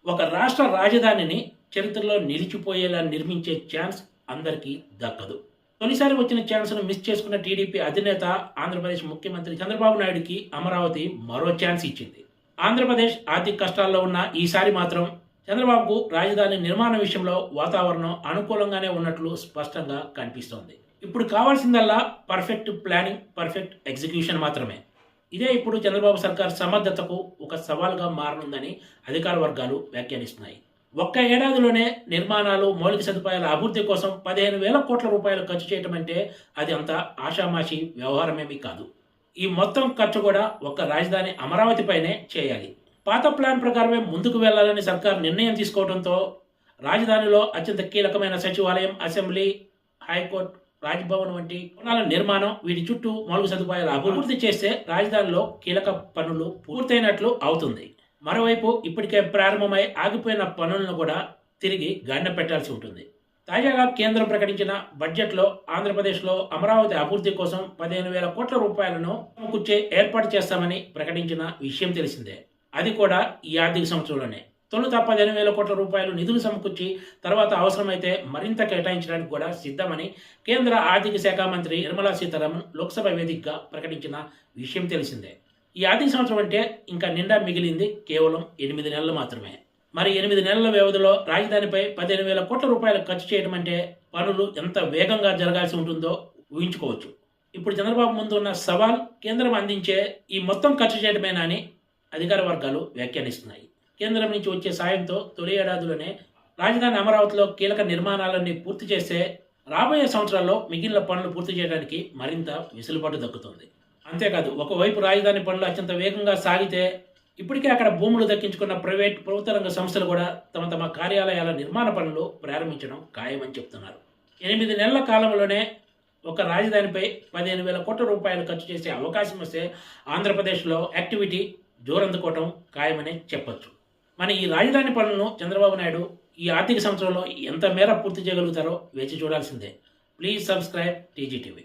ఒక రాష్ట్ర రాజధానిని చరిత్రలో నిలిచిపోయేలా నిర్మించే ఛాన్స్ అందరికీ దక్కదు. తొలిసారి వచ్చిన ఛాన్స్‌ను మిస్ చేసుకున్న టీడీపీ అధినేత ఆంధ్రప్రదేశ్ ముఖ్యమంత్రి చంద్రబాబు నాయుడుకి అమరావతి మరో ఛాన్స్ ఇచ్చింది. ఆంధ్రప్రదేశ్ ఆర్థిక కష్టాల్లో ఉన్న ఈసారి మాత్రం చంద్రబాబుకు రాజధాని నిర్మాణ విషయంలో వాతావరణం అనుకూలంగానే ఉన్నట్లు స్పష్టంగా కనిపిస్తోంది. ఇప్పుడు కావాల్సిందల్లా పర్ఫెక్ట్ ప్లానింగ్, పర్ఫెక్ట్ ఎగ్జిక్యూషన్ మాత్రమే. ఇదే ఇప్పుడు చంద్రబాబు సర్కార్ సమర్థతకు ఒక సవాల్గా మారనుందని అధికార వర్గాలు వ్యాఖ్యానిస్తున్నాయి. ఒక్క ఏడాదిలోనే నిర్మాణాలు, మౌలిక సదుపాయాల అభివృద్ధి కోసం 15,000 కోట్ల రూపాయలు ఖర్చు చేయటం అంటే అది అంత ఆషామాషి వ్యవహారమేమీ కాదు. ఈ మొత్తం ఖర్చు కూడా ఒక్క రాజధాని అమరావతిపైనే చేయాలి. పాత ప్లాన్ ప్రకారమే ముందుకు వెళ్లాలని సర్కార్ నిర్ణయం తీసుకోవడంతో రాజధానిలో అత్యంత కీలకమైన సచివాలయం, అసెంబ్లీ, హైకోర్టు, రాజ్భవన్ వంటి భవనాల నిర్మాణం, వీటి చుట్టూ మౌలిక సదుపాయాల అభివృద్ధి చేస్తే రాజధానిలో కీలక పనులు పూర్తయినట్లు అవుతుంది. మరోవైపు ఇప్పటికే ప్రారంభమై ఆగిపోయిన పనులను కూడా తిరిగి గాడిన పెట్టాల్సి ఉంటుంది. తాజాగా కేంద్రం ప్రకటించిన బడ్జెట్లో ఆంధ్రప్రదేశ్లో అమరావతి అభివృద్ధి కోసం 15,000 కోట్ల రూపాయలను సమకూర్చే ఏర్పాటు చేస్తామని ప్రకటించిన విషయం తెలిసిందే. అది కూడా ఈ ఆర్థిక సంవత్సరంలోనే. తొలుత 15,000 కోట్ల రూపాయలు నిధులు సమకూర్చి తర్వాత అవసరమైతే మరింత కేటాయించడానికి కూడా సిద్ధమని కేంద్ర ఆర్థిక శాఖ మంత్రి నిర్మలా సీతారామన్ లోక్సభ వేదికగా ప్రకటించిన విషయం తెలిసిందే. ఈ ఆర్థిక సంవత్సరం అంటే ఇంకా నిండా మిగిలింది కేవలం 8 నెలలు మాత్రమే. మరి 8 నెలల వ్యవధిలో రాజధానిపై 15,000 కోట్ల రూపాయలు ఖర్చు చేయడం అంటే పనులు ఎంత వేగంగా జరగాల్సి ఉంటుందో ఊహించుకోవచ్చు. ఇప్పుడు చంద్రబాబు ముందు ఉన్న సవాల్ కేంద్రం అందించే ఈ మొత్తం ఖర్చు చేయడమేనా అని అధికార వర్గాలు వ్యాఖ్యానిస్తున్నాయి. కేంద్రం నుంచి వచ్చే సాయంతో తొలి ఏడాదిలోనే రాజధాని అమరావతిలో కీలక నిర్మాణాలన్నీ పూర్తి చేస్తే రాబోయే సంవత్సరాల్లో మిగిలిన పనులు పూర్తి చేయడానికి మరింత వెసులుబాటు దక్కుతుంది. అంతేకాదు, ఒకవైపు రాజధాని పనులు అత్యంత వేగంగా సాగితే ఇప్పటికే అక్కడ భూములు దక్కించుకున్న ప్రభుత్వ రంగ సంస్థలు కూడా తమ తమ కార్యాలయాల నిర్మాణ పనులు ప్రారంభించడం ఖాయమని చెప్తున్నారు. 8 నెలల కాలంలోనే ఒక రాజధానిపై 15,000 కోట్ల రూపాయలు ఖర్చు చేసే అవకాశం వస్తే ఆంధ్రప్రదేశ్లో యాక్టివిటీ జోరందుకోవటం ఖాయమని చెప్పొచ్చు. మన ఈ రాజధాని పనులను చంద్రబాబు నాయుడు ఈ ఆర్థిక సంవత్సరంలో ఎంత మేర పూర్తి చేయగలుగుతారో వేచి చూడాల్సిందే. Please subscribe TGTV.